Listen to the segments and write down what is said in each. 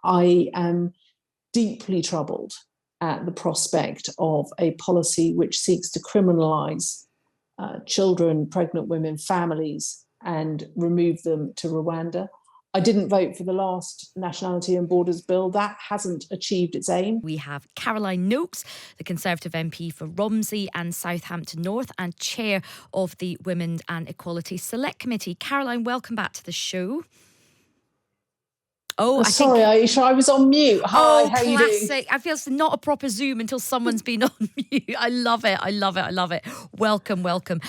I am deeply troubled at the prospect of a policy which seeks to criminalise children, pregnant women, families, and remove them to Rwanda. I didn't vote for the last Nationality and Borders Bill. That hasn't achieved its aim. We have Caroline Nokes, the Conservative MP for Romsey and Southampton North and chair of the Women and Equality Select Committee. Caroline, welcome back to the show. Sorry, Aisha, I was on mute. Hi, how are you doing? Classic. I feel it's not a proper Zoom until someone's been on mute. I love it. I love it. I love it. Welcome, welcome.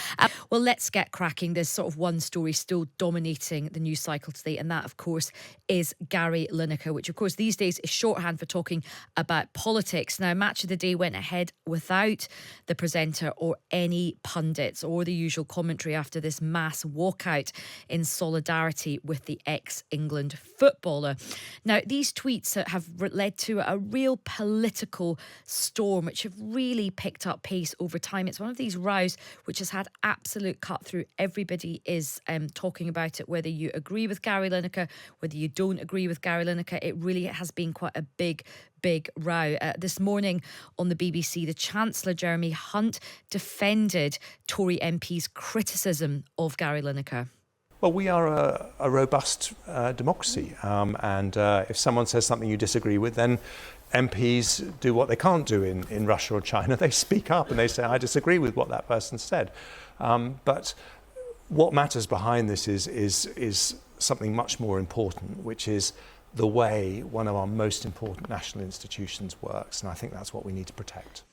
Well, let's get cracking. There's sort of one story still dominating the news cycle today, and that, of course, is Gary Lineker, which, of course, these days is shorthand for talking about politics. Now, Match of the Day went ahead without the presenter or any pundits or the usual commentary after this mass walkout in solidarity with the ex-England footballer. Now, these tweets have led to a real political storm, which have really picked up pace over time. It's one of these rows which has had absolute cut through. Everybody is talking about it, whether you agree with Gary Lineker, whether you don't agree with Gary Lineker. It really has been quite a big row. This morning on the BBC, the Chancellor, Jeremy Hunt, defended Tory MP's criticism of Gary Lineker. Well, we are a robust democracy, and if someone says something you disagree with, then MPs do what they can't do in Russia or China. They speak up and they say, I disagree with what that person said. But what matters behind this is something much more important, which is the way one of our most important national institutions works. And I think that's what we need to protect.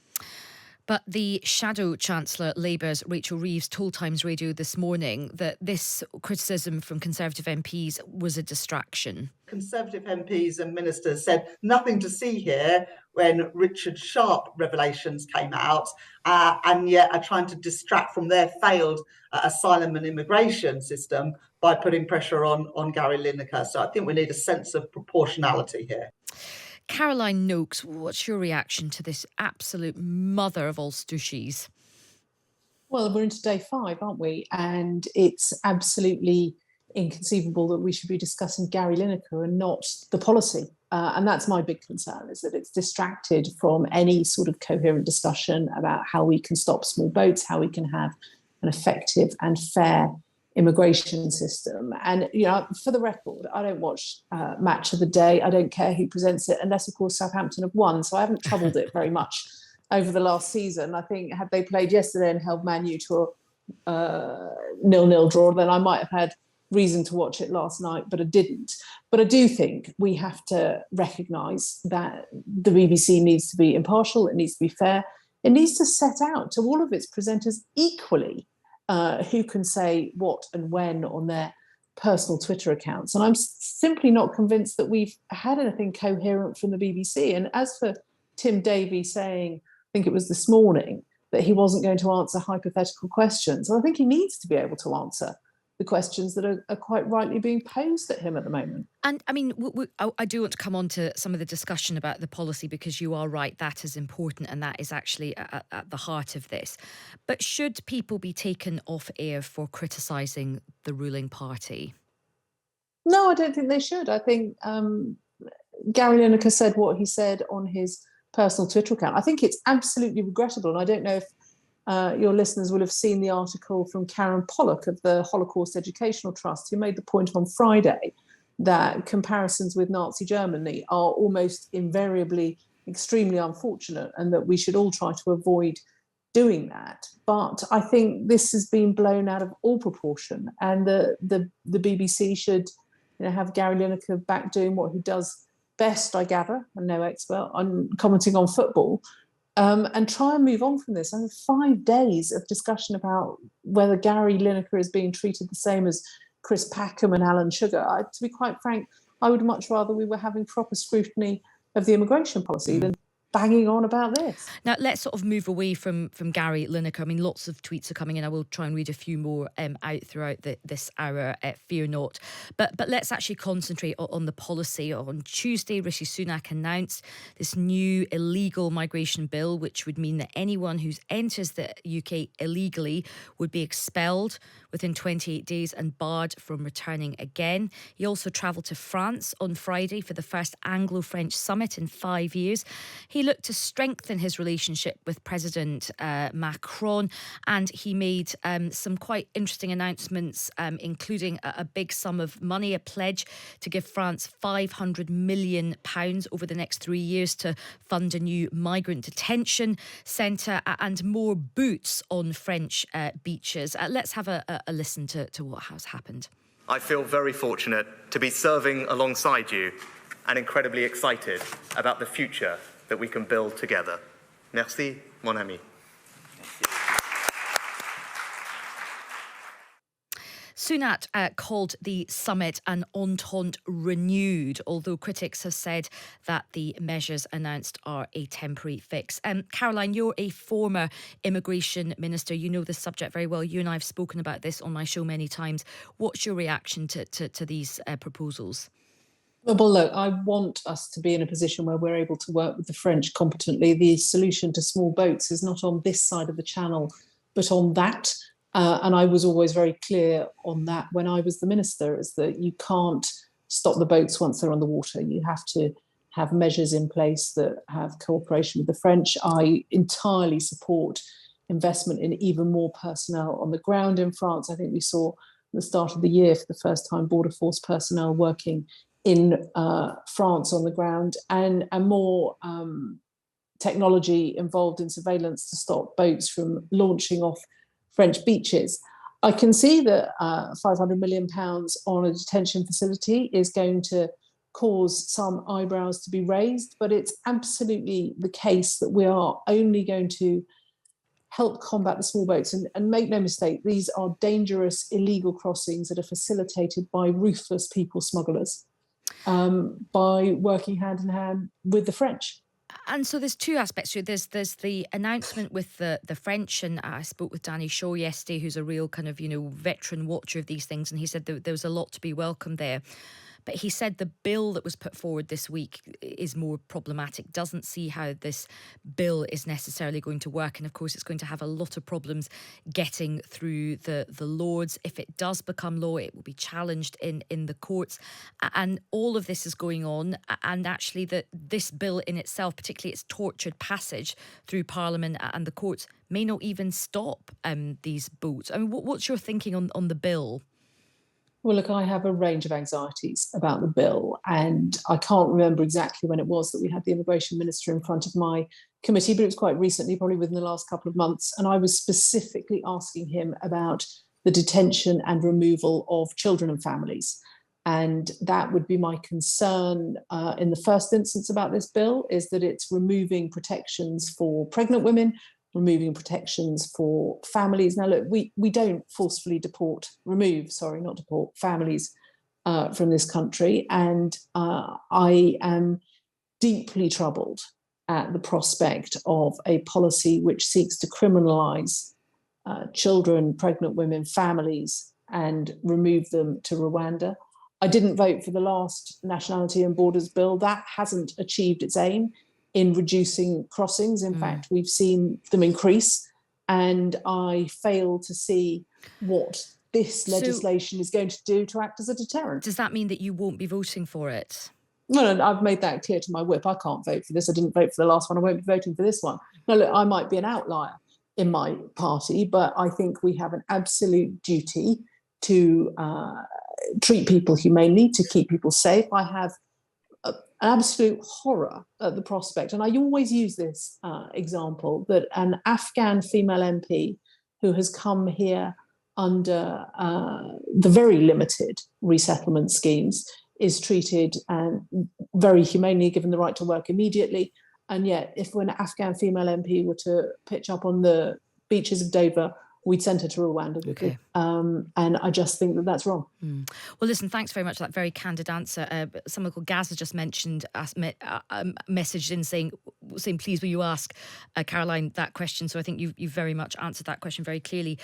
But the Shadow Chancellor, Labour's Rachel Reeves, told Times Radio this morning that this criticism from Conservative MPs was a distraction. Conservative MPs and ministers said nothing to see here when Richard Sharp revelations came out, and yet are trying to distract from their failed asylum and immigration system by putting pressure on Gary Lineker. So I think we need a sense of proportionality here. Caroline Nokes, what's your reaction to this absolute mother of all stooshies? Well, we're into day 5, aren't we? And it's absolutely inconceivable that we should be discussing Gary Lineker and not the policy. And that's my big concern, is that it's distracted from any sort of coherent discussion about how we can stop small boats, how we can have an effective and fair immigration system. And, you know, for the record, I don't watch Match of the Day. I don't care who presents it, unless, of course, Southampton have won. So I haven't troubled it very much over the last season. I think had they played yesterday and held Man U to a 0-0 draw, then I might have had reason to watch it last night, but I didn't. But I do think we have to recognise that the BBC needs to be impartial. It needs to be fair. It needs to set out to all of its presenters equally who can say what and when on their personal Twitter accounts. And I'm simply not convinced that we've had anything coherent from the BBC. And as for Tim Davie saying, I think it was this morning, that he wasn't going to answer hypothetical questions, well, I think he needs to be able to answer the questions that are quite rightly being posed at him at the moment. And I mean, I do want to come on to some of the discussion about the policy, because you are right, that is important and that is actually at the heart of this. But should people be taken off air for criticising the ruling party? No, I don't think they should. I think Gary Lineker said what he said on his personal Twitter account. I think it's absolutely regrettable, and I don't know if your listeners will have seen the article from Karen Pollock of the Holocaust Educational Trust, who made the point on Friday that comparisons with Nazi Germany are almost invariably extremely unfortunate and that we should all try to avoid doing that. But I think this has been blown out of all proportion, and the BBC should, you know, have Gary Lineker back doing what he does best, I gather. I'm no expert on commenting on football. And try and move on from this. I mean, 5 days of discussion about whether Gary Lineker is being treated the same as Chris Packham and Alan Sugar. To be quite frank, I would much rather we were having proper scrutiny of the immigration policy than banging on about this. Now, let's sort of move away from Gary Lineker. I mean, lots of tweets are coming in. I will try and read a few more out throughout this hour, fear not. But let's actually concentrate on the policy. On Tuesday, Rishi Sunak announced this new illegal migration bill, which would mean that anyone who enters the UK illegally would be expelled within 28 days and barred from returning again. He also travelled to France on Friday for the first Anglo-French summit in 5 years. He looked to strengthen his relationship with President Macron, and he made some quite interesting announcements, including a big sum of money, a pledge to give France £500 million over the next 3 years to fund a new migrant detention centre, and more boots on French beaches. Let's have a listen to what has happened. I feel very fortunate to be serving alongside you and incredibly excited about the future that we can build together. Merci, mon ami. Sunak called the summit an entente renewed, although critics have said that the measures announced are a temporary fix. Caroline, you're a former immigration minister. You know this subject very well. You and I have spoken about this on my show many times. What's your reaction to these proposals? Well, look, I want us to be in a position where we're able to work with the French competently. The solution to small boats is not on this side of the channel, but on that. And I was always very clear on that when I was the minister, is that you can't stop the boats once they're on the water. You have to have measures in place that have cooperation with the French. I entirely support investment in even more personnel on the ground in France. I think we saw at the start of the year for the first time Border Force personnel working in France on the ground, and more technology involved in surveillance to stop boats from launching off French beaches. I can see that £500 million on a detention facility is going to cause some eyebrows to be raised, but it's absolutely the case that we are only going to help combat the small boats. And make no mistake, these are dangerous, illegal crossings that are facilitated by ruthless people smugglers, by working hand in hand with the French. And so there's two aspects to it. There's the announcement with the French, and I spoke with Danny Shaw yesterday, who's a real kind of, veteran watcher of these things, and he said there was a lot to be welcomed there. But he said the bill that was put forward this week is more problematic, doesn't see how this bill is necessarily going to work. And of course, it's going to have a lot of problems getting through the Lords. If it does become law, it will be challenged in the courts. And all of this is going on. And actually, this bill in itself, particularly its tortured passage through Parliament and the courts, may not even stop these boats. I mean, what's your thinking on the bill? Well, look, I have a range of anxieties about the bill, and I can't remember exactly when it was that we had the immigration minister in front of my committee, but it was quite recently, probably within the last couple of months. And I was specifically asking him about the detention and removal of children and families. And that would be my concern in the first instance about this bill, is that it's removing protections for pregnant women, removing protections for families. Now, look, we don't forcefully remove families from this country. And I am deeply troubled at the prospect of a policy which seeks to criminalise children, pregnant women, families, and remove them to Rwanda. I didn't vote for the last Nationality and Borders bill. That hasn't achieved its aim in reducing crossings. In fact, we've seen them increase, and I fail to see what this legislation is going to do to act as a deterrent. Does that mean that you won't be voting for it? No, I've made that clear to my whip. I can't vote for this. I didn't vote for the last one. I won't be voting for this one. Now, look, I might be an outlier in my party, but I think we have an absolute duty to treat people humanely, to keep people safe. I have an absolute horror at the prospect, and I always use this example, that an Afghan female MP who has come here under the very limited resettlement schemes is treated very humanely, given the right to work immediately. And yet, if an Afghan female MP were to pitch up on the beaches of Dover, we'd send her to Rwanda. Okay. And I just think that that's wrong. Well, listen, thanks very much for that very candid answer. Someone called Gaz has just mentioned, messaged in saying, seem pleased when you ask Caroline that question. So I think you've very much answered that question very clearly.